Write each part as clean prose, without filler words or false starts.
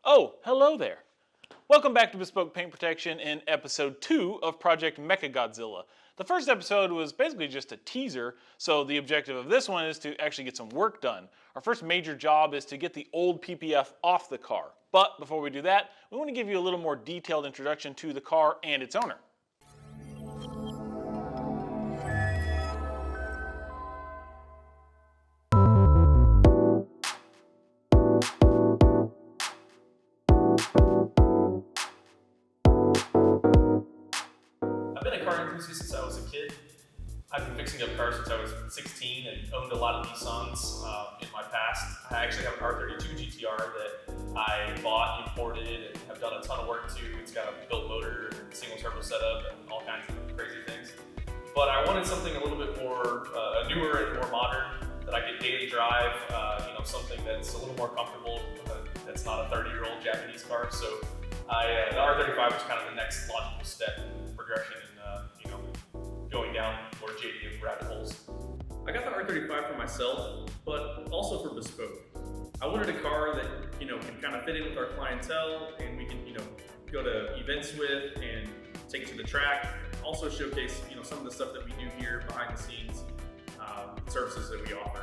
Oh, hello there. Welcome back to Bespoke Paint Protection in episode 2 of Project Mecha Godzilla. The first episode was basically just a teaser, so the objective of this one is to actually get some work done. Our first major job is to get the old PPF off the car. But before we do that, we want to give you a little more detailed introduction to the car and its owner. I've been a car enthusiast since I was a kid. I've been fixing up cars since I was 16 and owned a lot of Nissans in my past. I actually have an R32 GTR that I bought, imported, and have done a ton of work to. It's got a built motor, single turbo setup, and all kinds of crazy things. But I wanted something a little bit more newer and more modern that I could daily drive. Something that's a little more comfortable. That's not a 30-year-old Japanese car. So the R35 was kind of the next logical step in progression and going down more JDM rabbit holes. I got the R35 for myself, but also for Bespoke. I wanted a car that can kind of fit in with our clientele, and we can go to events with and take it to the track. Also showcase some of the stuff that we do here behind the scenes, services that we offer.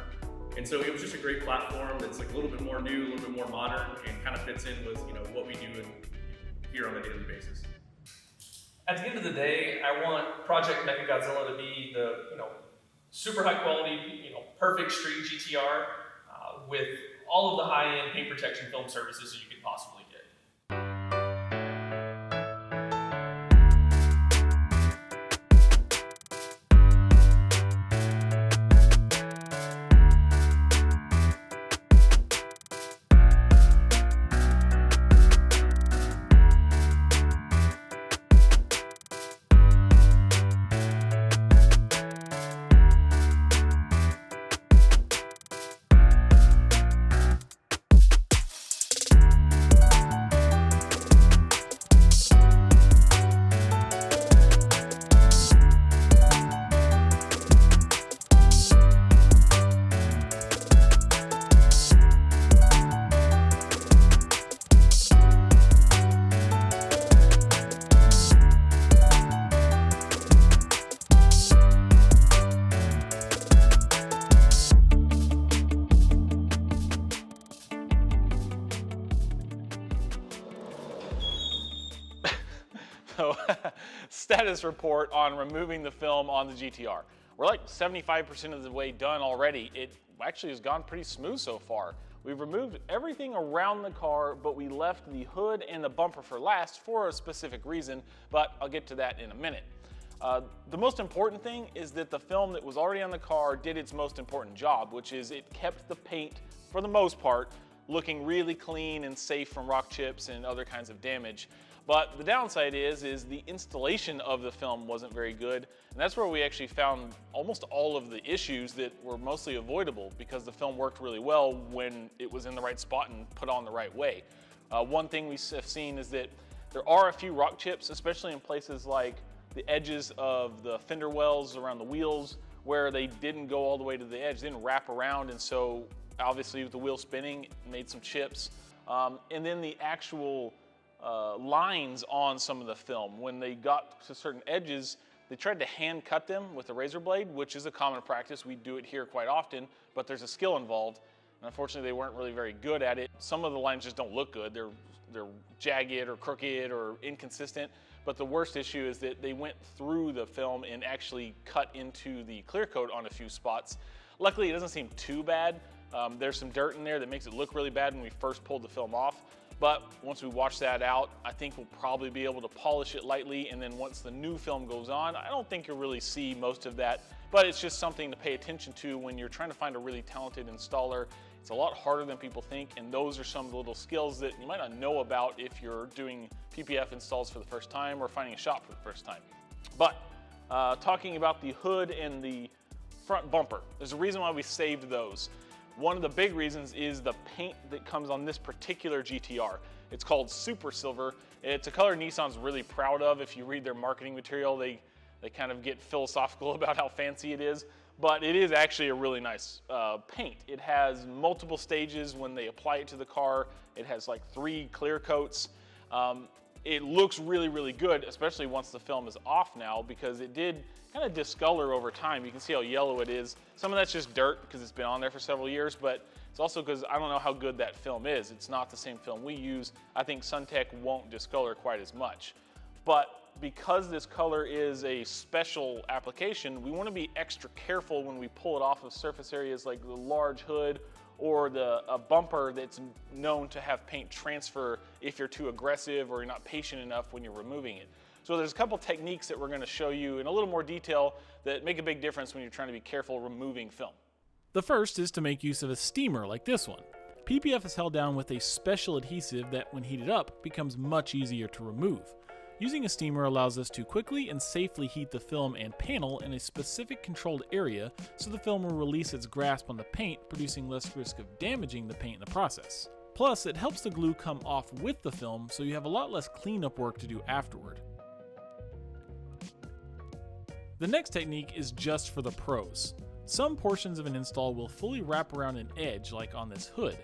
And so it was just a great platform that's like a little bit more new, a little bit more modern, and kind of fits in with what we do here on a daily basis. At the end of the day, I want Project Mecha Godzilla to be the super high quality, perfect street GTR with all of the high-end paint protection film services that you could possibly get. So, status report on removing the film on the GTR. We're like 75% of the way done already. It actually has gone pretty smooth so far. We've removed everything around the car, but we left the hood and the bumper for last for a specific reason, but I'll get to that in a minute. The most important thing is that the film that was already on the car did its most important job, which is it kept the paint, for the most part, looking really clean and safe from rock chips and other kinds of damage. But the downside is the installation of the film wasn't very good, and that's where we actually found almost all of the issues that were mostly avoidable because the film worked really well when it was in the right spot and put on the right way. One thing we have seen is that there are a few rock chips, especially in places like the edges of the fender wells around the wheels where they didn't go all the way to the edge, didn't wrap around, and so obviously with the wheel spinning, it made some chips. And then the actual lines on some of the film. When they got to certain edges, they tried to hand cut them with a razor blade, which is a common practice. We do it here quite often, but there's a skill involved. And unfortunately, they weren't really very good at it. Some of the lines just don't look good. They're jagged or crooked or inconsistent. But the worst issue is that they went through the film and actually cut into the clear coat on a few spots. Luckily, it doesn't seem too bad. There's some dirt in there that makes it look really bad when we first pulled the film off. But once we wash that out, I think we'll probably be able to polish it lightly, and then once the new film goes on, I don't think you'll really see most of that, but it's just something to pay attention to when you're trying to find a really talented installer. It's a lot harder than people think, and those are some of the little skills that you might not know about if you're doing PPF installs for the first time or finding a shop for the first time. But talking about the hood and the front bumper, there's a reason why we saved those. One of the big reasons is the paint that comes on this particular GTR. It's called Super Silver. It's a color Nissan's really proud of. If you read their marketing material, they kind of get philosophical about how fancy it is. but it is actually a really nice paint. It has multiple stages when they apply it to the car. It has like 3 clear coats. It looks really, really good, especially once the film is off now, because it did kind of discolor over time. You can see how yellow it is. Some of that's just dirt because it's been on there for several years, but it's also because I don't know how good that film is. It's not the same film we use. I think SunTech won't discolor quite as much. But because this color is a special application, we want to be extra careful when we pull it off of surface areas like the large hood or a bumper that's known to have paint transfer if you're too aggressive or you're not patient enough when you're removing it. So there's a couple techniques that we're going to show you in a little more detail that make a big difference when you're trying to be careful removing film. The first is to make use of a steamer like this one. PPF is held down with a special adhesive that, when heated up, becomes much easier to remove. Using a steamer allows us to quickly and safely heat the film and panel in a specific controlled area so the film will release its grasp on the paint, producing less risk of damaging the paint in the process. Plus, it helps the glue come off with the film so you have a lot less cleanup work to do afterward. The next technique is just for the pros. Some portions of an install will fully wrap around an edge, like on this hood.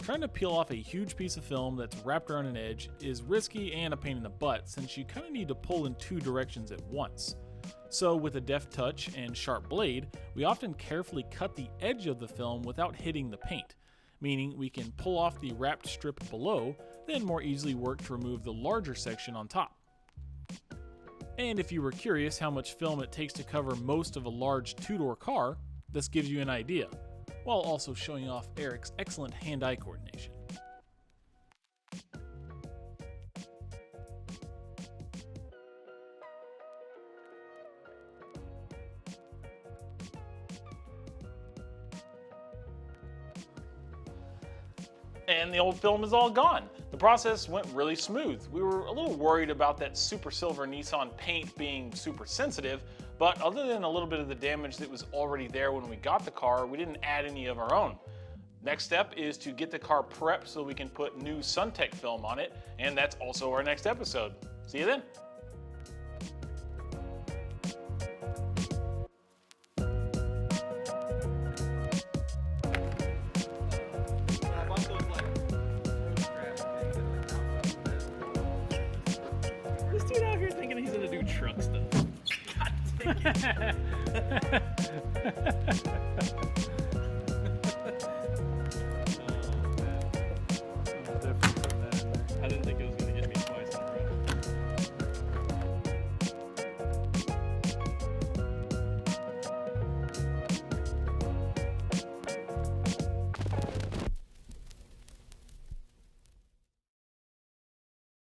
Trying to peel off a huge piece of film that's wrapped around an edge is risky and a pain in the butt, since you kind of need to pull in 2 directions at once. So with a deft touch and sharp blade, we often carefully cut the edge of the film without hitting the paint, meaning we can pull off the wrapped strip below, then more easily work to remove the larger section on top. And if you were curious how much film it takes to cover most of a large 2-door car, this gives you an idea, while also showing off Eric's excellent hand-eye coordination. And the old film is all gone. The process went really smooth. We were a little worried about that super silver Nissan paint being super sensitive, but other than a little bit of the damage that was already there when we got the car, we didn't add any of our own. Next step is to get the car prepped so we can put new SunTech film on it, and that's also our next episode. See you then. This dude out here thinking he's gonna do truck stuff. God dang it.